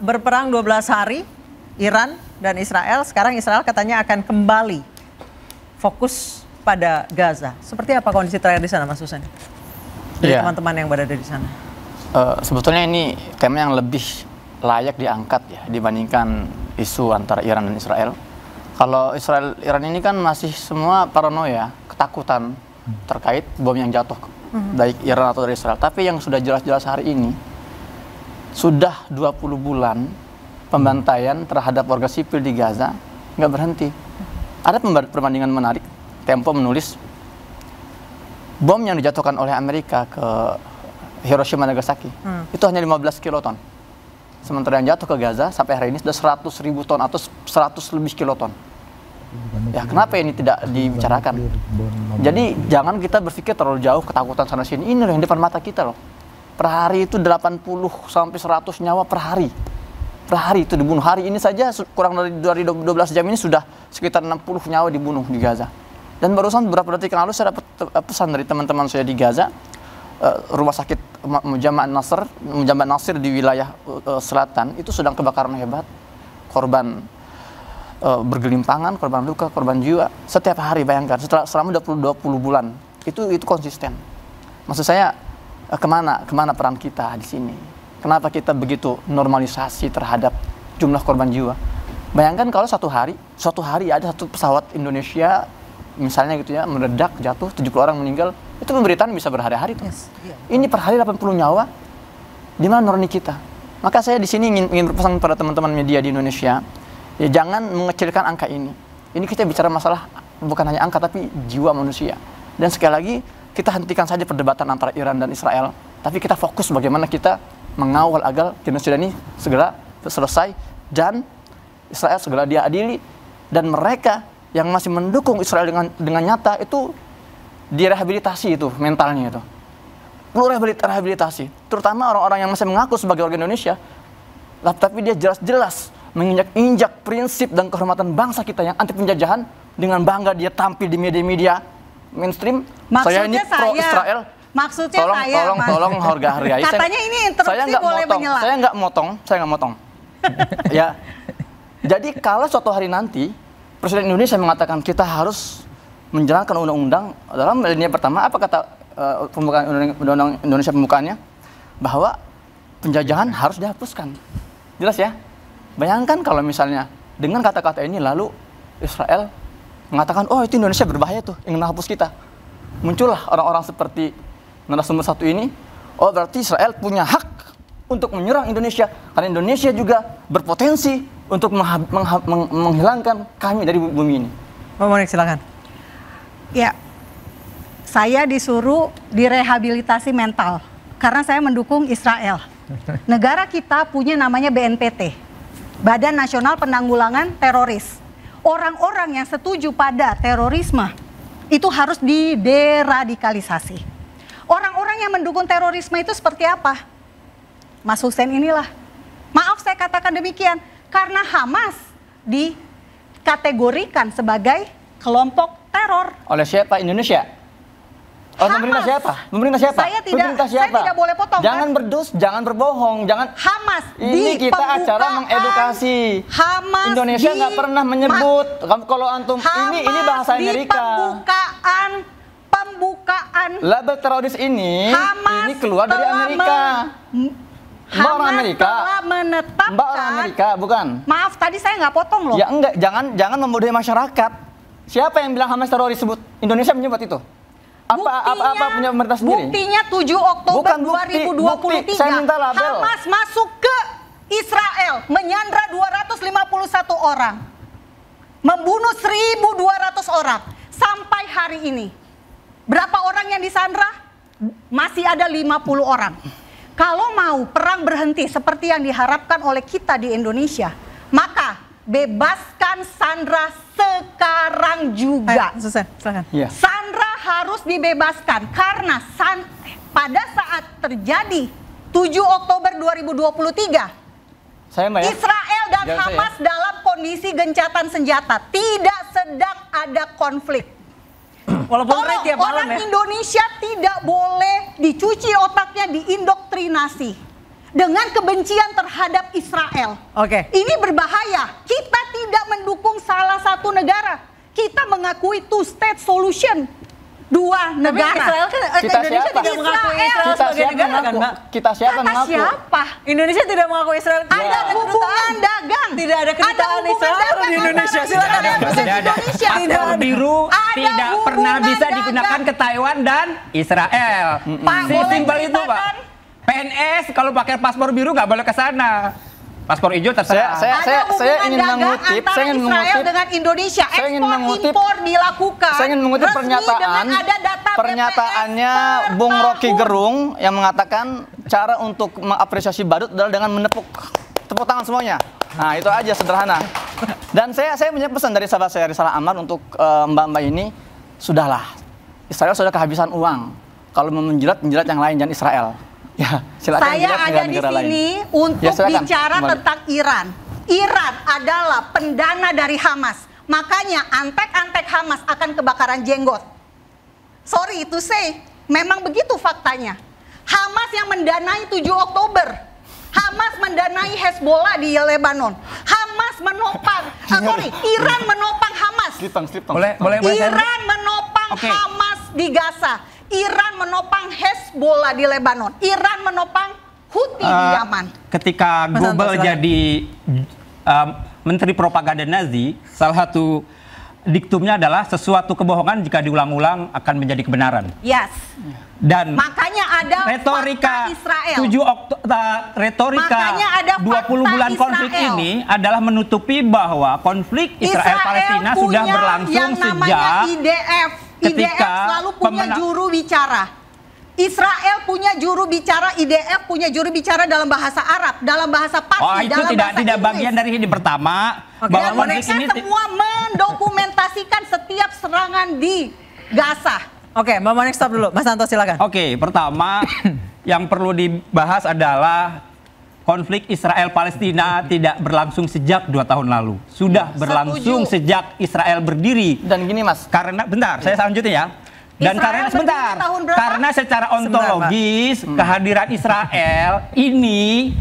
berperang 12 hari, Iran dan Israel. Sekarang Israel katanya akan kembali fokus pada Gaza. Seperti apa kondisi terakhir di sana, Mas Husain? Dari teman-teman yang berada di sana. Sebetulnya ini tema yang lebih layak diangkat ya dibandingkan isu antara Iran dan Israel. Kalau Israel-Iran ini kan masih semua paranoia, ketakutan terkait bom yang jatuh baik Iran atau dari Israel. Tapi yang sudah jelas-jelas hari ini sudah 20 bulan pembantaian terhadap warga sipil di Gaza nggak berhenti. Ada perbandingan menarik. Tempo menulis bom yang dijatuhkan oleh Amerika ke Hiroshima Nagasaki itu hanya 15 kiloton. Sementara yang jatuh ke Gaza sampai hari ini sudah 100.000 ton atau 100 lebih kiloton. Ya kenapa ini tidak dibicarakan? Jadi jangan kita berpikir terlalu jauh ketakutan sana sini. Ini loh yang depan mata kita loh. Per hari itu 80 sampai 100 nyawa per hari. Per hari itu dibunuh. Hari ini saja kurang dari 12 jam ini sudah sekitar 60 nyawa dibunuh di Gaza. Dan barusan beberapa detik yang lalu saya dapat pesan dari teman-teman saya di Gaza, rumah sakit Mujamma Nasir di wilayah selatan itu sedang kebakaran hebat, korban bergelimpangan, korban luka, korban jiwa setiap hari. Bayangkan selama 20 bulan itu konsisten. Maksud saya kemana peran kita di sini? Kenapa kita begitu normalisasi terhadap jumlah korban jiwa? Bayangkan kalau suatu hari ada satu pesawat Indonesia misalnya gitu ya, meledak, jatuh, 70 orang meninggal, itu pemberitaan bisa berhari-hari tuh. Ini per hari 80 nyawa, di mana nurani kita? Maka saya di sini ingin berpesan kepada teman-teman media di Indonesia, ya jangan mengecilkan angka ini. Ini kita bicara masalah bukan hanya angka, tapi jiwa manusia. Dan sekali lagi, kita hentikan saja perdebatan antara Iran dan Israel, tapi kita fokus bagaimana kita mengawal agar genosida ini segera selesai, dan Israel segera diadili, dan mereka yang masih mendukung Israel dengan nyata itu direhabilitasi itu mentalnya itu. Perlu rehabilitasi, terutama orang-orang yang masih mengaku sebagai warga Indonesia, tapi dia jelas-jelas menginjak prinsip dan kehormatan bangsa kita yang anti penjajahan, dengan bangga dia tampil di media-media mainstream. Saya ini pro Israel. Maksudnya tolong hargai. Katanya ini interupsi boleh menyela. Saya nggak motong. Ya. Jadi kalau suatu hari nanti Presiden Indonesia mengatakan kita harus menjalankan undang-undang, dalam alinea pertama apa kata pembukaan undang-undang Indonesia pembukaannya, bahwa penjajahan harus dihapuskan. Jelas ya? Bayangkan kalau misalnya dengan kata-kata ini lalu Israel mengatakan, oh itu Indonesia berbahaya tuh, ingin menghapus kita. Muncullah orang-orang seperti narasumber satu ini, oh berarti Israel punya hak untuk menyerang Indonesia, karena Indonesia juga berpotensi untuk menghilangkan kami dari bumi ini. Mbak Monik, silakan. Ya, saya disuruh direhabilitasi mental karena saya mendukung Israel. Negara kita punya namanya BNPT, Badan Nasional Penanggulangan Teroris. Orang-orang yang setuju pada terorisme itu harus dideradikalisasi. Orang-orang yang mendukung terorisme itu seperti apa? Mas Husain inilah. Maaf saya katakan demikian, karena Hamas dikategorikan sebagai kelompok teror. Oleh siapa? Indonesia? Pemerintah siapa? Pemerintah siapa? Saya tidak boleh potong. Jangan jangan berbohong, jangan. Hamas ini kita acara mengedukasi. Hamas Indonesia nggak pernah menyebut. Kalau antum ini bahasa Amerika. Pembukaan label teroris ini keluar dari Amerika. Mbak orang Amerika. Mbak orang Amerika, bukan? Maaf, tadi saya nggak potong loh. Ya enggak, jangan membodohi masyarakat. Siapa yang bilang Hamas teroris sebut? Indonesia menyebut itu. Apa punya pemerintah sendiri? Buktinya 7 Oktober 2023. Saya minta label. Hamas masuk ke Israel, menyandra 251 orang. Membunuh 1.200 orang. Sampai hari ini. Berapa orang yang disandra? Masih ada 50 orang. Kalau mau perang berhenti seperti yang diharapkan oleh kita di Indonesia, maka bebaskan Sandra sekarang juga. Susan, silakan. Yeah. Sandra harus dibebaskan karena pada saat terjadi 7 Oktober 2023, Israel dan Hamas dalam kondisi gencatan senjata, tidak sedang ada konflik. Walaupun orang Indonesia tidak boleh dicuci otaknya, diindoktrinasi. dengan kebencian terhadap Israel. Oke. Ini berbahaya. Kita tidak mendukung salah satu negara. Kita mengakui two-state solution. Dua negara. Israel kan, Kita Indonesia siapa? tidak mengakui Israel Kita sebagai siapa negara kan, mengaku? Mbak? Kita siapa Kata mengaku? siapa? Indonesia tidak mengakui Israel. Ada hubungan dagang. Tidak ada kedutaan hubungan Israel dagang di Indonesia. antara Silakan. Israel dan Tidak ada. Indonesia. Paspor biru Ada tidak pernah hubungan bisa dagang. digunakan ke Taiwan dan Israel. Pak, boleh Simpel itu, Pak. ceritakan? PNS kalau pakai paspor biru nggak boleh ke sana. Paspor hijau terserah. Ada hubungan ingin dagang mengutip, antara saya ingin Israel mengutip, dengan Indonesia. saya ingin Ekspor mengutip- impor dilakukan. Saya ingin mengutip resmi dengan ada data pernyataannya BPS per Bung Rocky tahun. Gerung yang mengatakan cara untuk mengapresiasi badut adalah dengan tepuk tangan semuanya. Nah, itu aja sederhana. Dan saya punya pesan dari sahabat saya Risalah Amar untuk mbak-mbak ini, sudahlah. Israel sudah kehabisan uang. Kalau mau menjilat yang lain, jangan Israel. Ya, silakan Saya jilat ada di negara lain. sini untuk Ya, silakan. bicara Kembali. tentang Iran. Iran adalah pendana dari Hamas. Makanya antek-antek Hamas akan kebakaran jenggot. Sorry to say, memang begitu faktanya. Hamas yang mendanai 7 Oktober. Hamas mendanai Hezbollah di Lebanon. Hamas menopang, Iran menopang Hamas. Slip tong. Boleh saya- Iran menopang Oke. Hamas di Gaza. Iran menopang Hezbollah di Lebanon. Iran menopang Houthi di Yaman. Ketika Mas Anto, Goebbels silakan. jadi menteri propaganda Nazi, salah satu diktumnya adalah sesuatu kebohongan jika diulang-ulang akan menjadi kebenaran. Yes. Dan Makanya ada retorika fakta Israel. 7 retorika Makanya ada 20 fakta bulan konflik Israel. ini adalah menutupi bahwa konflik Israel Palestina sudah punya berlangsung yang namanya sejak IDF. ketika IDF selalu punya juru bicara. Israel punya juru bicara, IDF punya juru bicara dalam bahasa Arab, dalam bahasa Parsi, itu dalam tidak bahasa Inggris. bagian dari ini pertama Oke, bahwa Dan konflik mereka ini semua mendokumentasikan setiap serangan di Gaza. Oke, Mbak Monik stop dulu. Mas Anto silakan. Oke, pertama yang perlu dibahas adalah konflik Israel Palestina tidak berlangsung sejak 2 tahun lalu. Sudah berlangsung Setuju. sejak Israel berdiri. Dan gini, Mas. Karena bentar, saya lanjutin ya. Dan Israel karena sebentar, berdiri tahun berapa? karena secara Sebentar, ontologis kehadiran Israel ini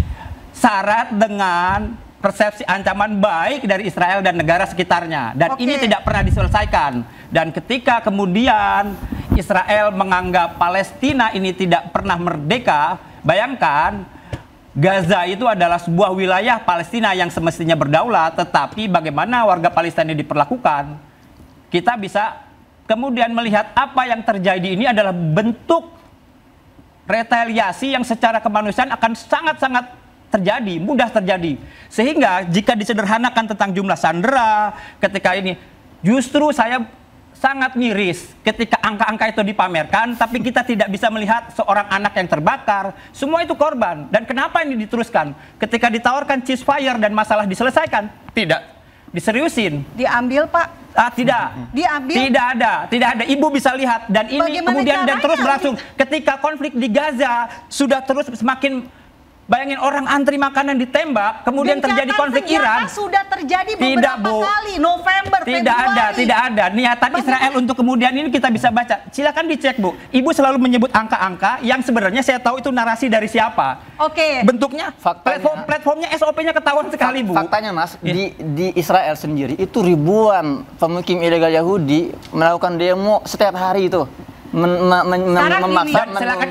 syarat dengan persepsi ancaman baik dari Israel dan negara sekitarnya. Dan Oke. ini tidak pernah diselesaikan. Dan ketika kemudian Israel menganggap Palestina ini tidak pernah merdeka, bayangkan Gaza itu adalah sebuah wilayah Palestina yang semestinya berdaulat, tetapi bagaimana warga Palestina diperlakukan, kita bisa kemudian melihat apa yang terjadi ini adalah bentuk retaliasi yang secara kemanusiaan akan sangat-sangat terjadi, mudah terjadi. Sehingga jika disederhanakan tentang jumlah sandera ketika ini, justru saya sangat miris ketika angka-angka itu dipamerkan, tapi kita tidak bisa melihat seorang anak yang terbakar. Semua itu korban. Dan kenapa ini diteruskan? Ketika ditawarkan ceasefire dan masalah diselesaikan, tidak diseriusin. Diambil, Pak. Tidak. Diambil. Tidak ada. Ibu bisa lihat dan ini Bagaimana kemudian dan caranya? terus berlangsung. Ketika konflik di Gaza sudah terus semakin, bayangin orang antri makanan ditembak, kemudian terjadi Gencatan konflik senjata Iran. sudah terjadi Tidak, beberapa Bu. kali, November, Februari. Tidak ada niatan Israel untuk kemudian ini kita bisa baca. Silakan dicek, Bu. Ibu selalu menyebut angka-angka yang sebenarnya saya tahu itu narasi dari siapa. Oke. Bentuknya, Faktanya. platformnya SOP-nya ketahuan sekali, Bu. Faktanya, Mas, Ya. di Israel sendiri itu ribuan pemukim ilegal Yahudi melakukan demo setiap hari itu. Sekarang Memaksa, Dan silakan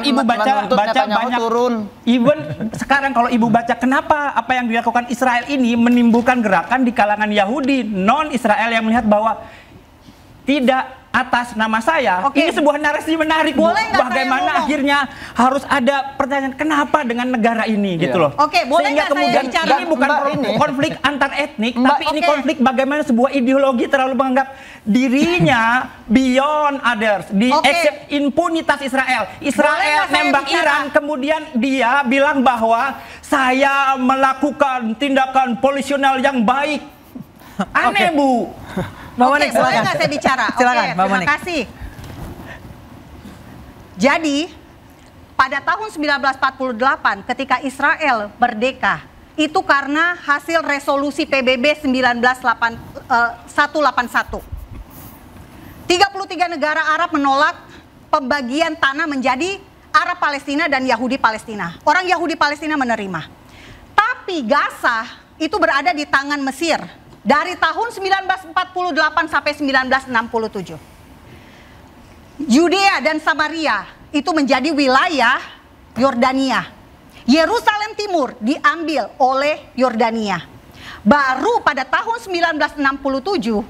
ibu baca Netanyahu banyak. turun. Even sekarang kalau ibu baca kenapa apa yang dilakukan Israel ini menimbulkan gerakan di kalangan Yahudi non Israel yang melihat bahwa tidak atas nama saya. Oke. Ini sebuah narasi menarik, Bu. Boleh nggak saya Bagaimana ngomong? akhirnya harus ada pertanyaan kenapa dengan negara ini gitu loh. Oke, boleh Sehingga nggak saya kemudian bicara? ini bukan Mbak, ini. konflik antar etnik, Mbak, tapi ini oke. konflik bagaimana sebuah ideologi terlalu menganggap dirinya beyond others, di Oke. accept impunitas Israel. Israel nggak saya nembak bicara? Iran, kemudian dia bilang bahwa saya melakukan tindakan polisional yang baik. Aneh, Bu. Mbak Oke, Monik boleh silakan. nggak saya bicara? Silakan, Oke, Mbak terima Monik. kasih. Jadi, pada tahun 1948 ketika Israel merdeka, itu karena hasil resolusi PBB 181. 33 negara Arab menolak pembagian tanah menjadi Arab Palestina dan Yahudi Palestina. Orang Yahudi Palestina menerima. Tapi Gaza itu berada di tangan Mesir dari tahun 1948 sampai 1967. Yudea dan Samaria itu menjadi wilayah Yordania. Yerusalem Timur diambil oleh Yordania. Baru pada tahun 1967,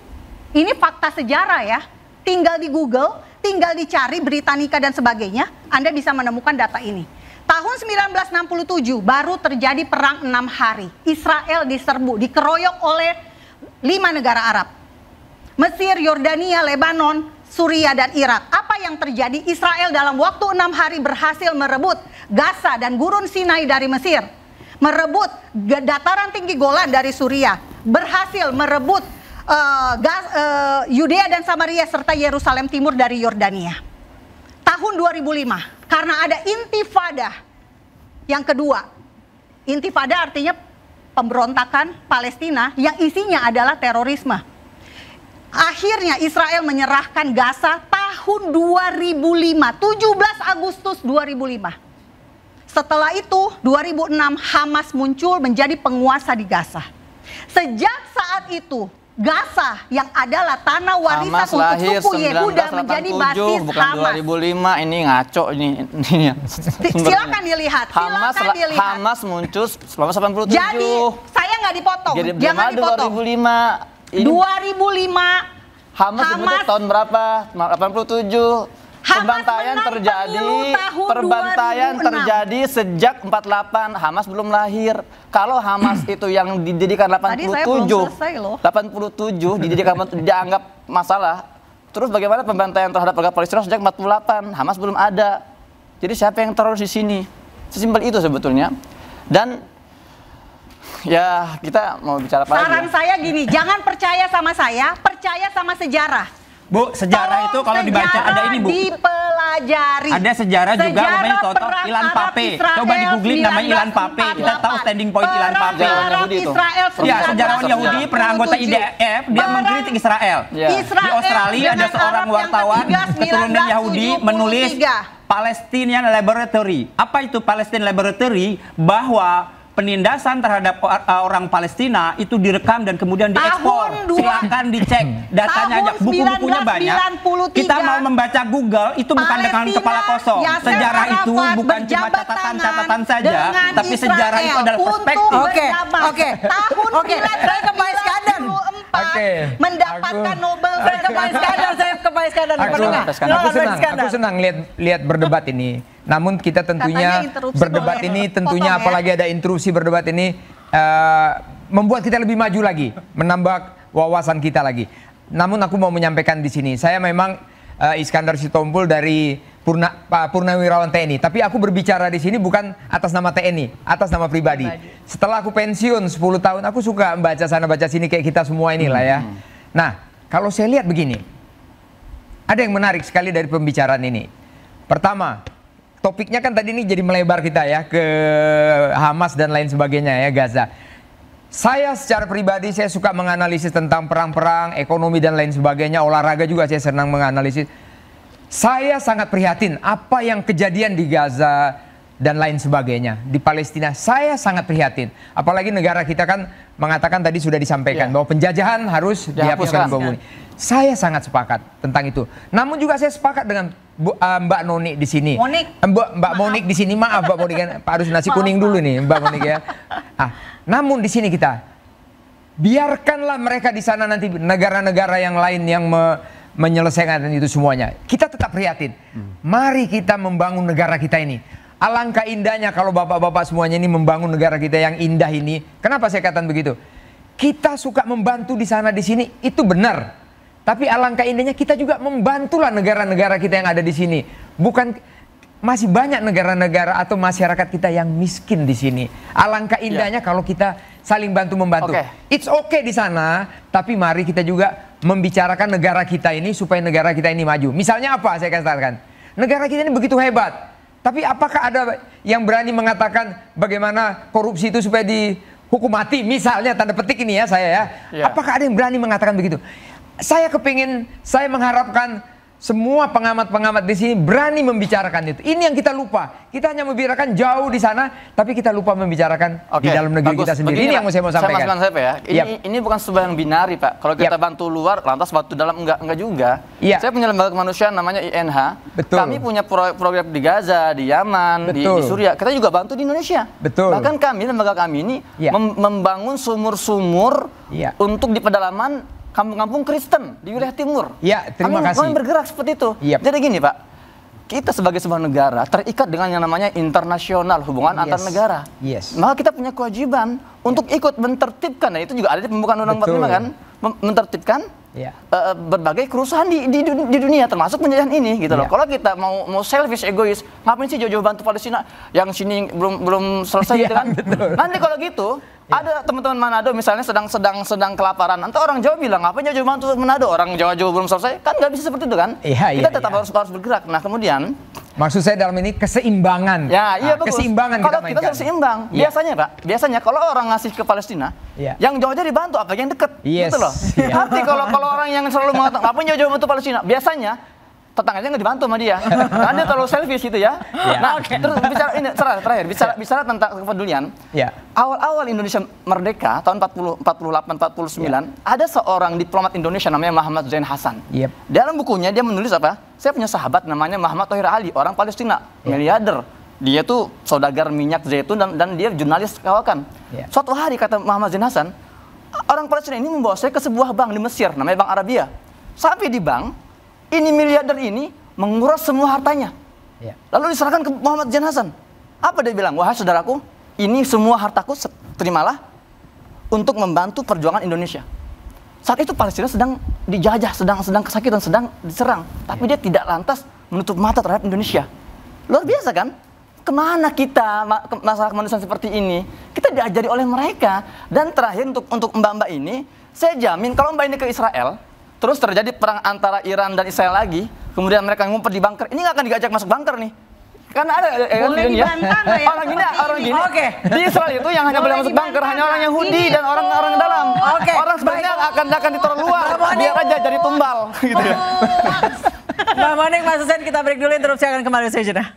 ini fakta sejarah ya, tinggal di Google, tinggal dicari Britannica dan sebagainya, Anda bisa menemukan data ini. Tahun 1967 baru terjadi perang 6 hari. Israel diserbu, dikeroyok oleh 5 negara Arab. Mesir, Yordania, Lebanon, Suriah dan Irak. Apa yang terjadi? Israel dalam waktu 6 hari berhasil merebut Gaza dan Gurun Sinai dari Mesir. Merebut dataran tinggi Golan dari Suriah. Berhasil merebut Yudea dan Samaria serta Yerusalem Timur dari Yordania. Tahun 2005, karena ada intifada yang kedua. Intifada artinya pemberontakan Palestina yang isinya adalah terorisme. Akhirnya Israel menyerahkan Gaza tahun 2005, 17 Agustus 2005. Setelah itu 2006 Hamas muncul menjadi penguasa di Gaza. Sejak saat itu Gaza yang adalah tanah warisan untuk suku Yehuda menjadi basis bukan Hamas. 2005, ini ngaco ini. Silakan dilihat, silakan dilihat. Hamas muncul 1987. Jadi saya nggak dipotong, Jadi jangan dipotong. 2005. Ini 2005 Hamas dibentuk tahun berapa? 87. Pembantaian terjadi sejak 48. Hamas belum lahir. Kalau Hamas itu yang didirikan 87, 87 didirikan dianggap masalah. Terus bagaimana pembantaian terhadap warga Palestina sejak 48? Hamas belum ada. Jadi siapa yang teroris di sini? Sesimpel itu sebetulnya. Dan ya kita mau bicara apa lagi? Saran saya gini, jangan percaya sama saya, percaya sama sejarah. Bu, sejarah itu kalau dibaca ada ini, Bu. Dipelajari. Ada sejarah juga namanya contoh Ilan Pape. Coba di googling namanya Ilan Pape. Kita tahu standing point Ilan Pape. Ya, sejarawan Yahudi pernah anggota IDF, dia mengkritik Israel. Di Australia ada seorang wartawan keturunan Yahudi menulis Palestinian Laboratory. Apa itu Palestinian Laboratory? Bahwa penindasan terhadap orang Palestina itu direkam dan kemudian diekspor. Silakan dicek datanya aja, buku-bukunya banyak. Kita mau membaca Google itu bukan dengan kepala kosong. Sejarah itu bukan cuma catatan-catatan saja, tapi sejarah itu adalah perspektif. Oke. Saya ke Pak Iskandar. Mendapatkan Nobel. Saya ke Pak Iskandar. Aku senang lihat berdebat ini. Namun kita tentunya berdebat ini, tentunya apalagi ada interupsi berdebat ini, membuat kita lebih maju lagi, menambah wawasan kita lagi. Namun aku mau menyampaikan di sini, saya memang Iskandar Sitompul dari Purnawirawan TNI, tapi aku berbicara di sini bukan atas nama TNI, atas nama pribadi. Setelah aku pensiun 10 tahun, aku suka baca sana baca sini kayak kita semua inilah ya. Nah, kalau saya lihat begini, ada yang menarik sekali dari pembicaraan ini. Pertama, topiknya kan tadi ini jadi melebar kita ya ke Hamas dan lain sebagainya ya, Gaza. Saya secara pribadi saya suka menganalisis tentang perang-perang, ekonomi dan lain sebagainya, olahraga juga saya senang menganalisis. Saya sangat prihatin apa yang kejadian di Gaza dan lain sebagainya di Palestina. Saya sangat prihatin. Apalagi negara kita kan mengatakan tadi sudah disampaikan bahwa penjajahan harus dihapuskan. Saya sangat sepakat tentang itu. Namun juga saya sepakat dengan Mbak Noni di sini. Mbak Monik di sini, maaf Mbak Monik kan harus nasi kuning dulu nih Mbak Monik ya. Namun di sini kita biarkanlah mereka di sana nanti negara-negara yang lain yang menyelesaikan itu semuanya. Kita tetap prihatin. Mari kita membangun negara kita ini. Alangkah indahnya kalau bapak-bapak semuanya ini membangun negara kita yang indah ini. Kenapa saya katakan begitu? Kita suka membantu di sana di sini, itu benar. Tapi alangkah indahnya kita juga membantulah negara-negara kita yang ada di sini. Bukan, masih banyak negara-negara atau masyarakat kita yang miskin di sini. Alangkah indahnya kalau kita saling bantu-membantu. It's okay di sana, tapi mari kita juga membicarakan negara kita ini supaya negara kita ini maju. Misalnya apa saya katakan? Negara kita ini begitu hebat. Tapi apakah ada yang berani mengatakan bagaimana korupsi itu supaya dihukum mati? Misalnya tanda petik ini ya saya ya. Apakah ada yang berani mengatakan begitu? Saya kepingin, saya mengharapkan Semua pengamat-pengamat di sini berani membicarakan itu. Ini yang kita lupa. Kita hanya membicarakan jauh di sana, tapi kita lupa membicarakan di dalam negeri kita sendiri. Begini, ini yang saya mau sampaikan. Ini bukan sebuah yang binari, Pak. Kalau kita bantu luar, lantas bantu dalam enggak juga. Saya punya lembaga kemanusiaan namanya INH. Betul. Kami punya program di Gaza, di Yaman, di Suriah. Kita juga bantu di Indonesia. Betul. Bahkan lembaga kami ini membangun sumur-sumur untuk di pedalaman kampung-kampung Kristen di wilayah timur. Ya, terima kasih. Kami bergerak seperti itu. Jadi gini, Pak. Kita sebagai sebuah negara terikat dengan yang namanya internasional, hubungan antar negara. Maka kita punya kewajiban untuk ikut mentertibkan, dan itu juga ada di pembukaan Undang-Undang 45 kan, mentertibkan berbagai kerusuhan di dunia, termasuk penjajahan ini, gitu loh. Kalau kita mau selfish, egois, ngapain sih jauh-jauh bantu Palestina, yang sini belum selesai, gitu kan? Nanti kalau gitu, ada teman-teman Manado misalnya sedang kelaparan, nanti orang Jawa bilang ngapain jauh-jauh bantu Manado, orang Jawa belum selesai, kan nggak bisa seperti itu kan? Kita tetap harus bergerak. Nah kemudian maksud saya dalam ini keseimbangan. Bagus. Keseimbangan kalau kita harus seimbang. Biasanya kalau orang ngasih ke Palestina, yang jauh aja dibantu, apa yang deket, gitu loh. Nanti kalau orang yang selalu mengatakan ngapain jauh-jauh bantu Palestina, biasanya tetangganya nggak dibantu sama dia. Karena dia terlalu selfish gitu ya. Nah, terus bicara ini terakhir bicara tentang kepedulian. Awal-awal Indonesia merdeka tahun 48 49, ada seorang diplomat Indonesia namanya Muhammad Zain Hasan. Dalam bukunya dia menulis apa? Saya punya sahabat namanya Muhammad Thohir Ali, orang Palestina, miliarder. Dia tuh saudagar minyak zaitun dan dia jurnalis kawakan. Suatu hari kata Muhammad Zain Hasan, orang Palestina ini membawa saya ke sebuah bank di Mesir namanya Bank Arabia. Sampai di bank, ini miliarder ini menguras semua hartanya. Lalu diserahkan ke Muhammad Zain Hasan. Apa dia bilang? Wahai saudaraku, ini semua hartaku terimalah untuk membantu perjuangan Indonesia. Saat itu Palestina sedang dijajah, sedang kesakitan, sedang diserang. Tapi dia tidak lantas menutup mata terhadap Indonesia. Luar biasa kan? Kemana kita masalah kemanusiaan seperti ini? Kita diajari oleh mereka. Dan terakhir untuk mbak-mbak ini, saya jamin kalau mbak ini ke Israel, terus terjadi perang antara Iran dan Israel lagi, kemudian mereka ngumpet di bunker, ini nggak akan diajak masuk bunker nih. Karena ada orang gini. Di Israel itu yang hanya boleh masuk bunker hanya orang Yahudi dan orang-orang dalam. Orang sebenarnya akan ditaruh luar, biar aja jadi tumbal gitu ya. Mbak Monik, Mas Hussein, kita break dulu, interupsi akan kembali saja.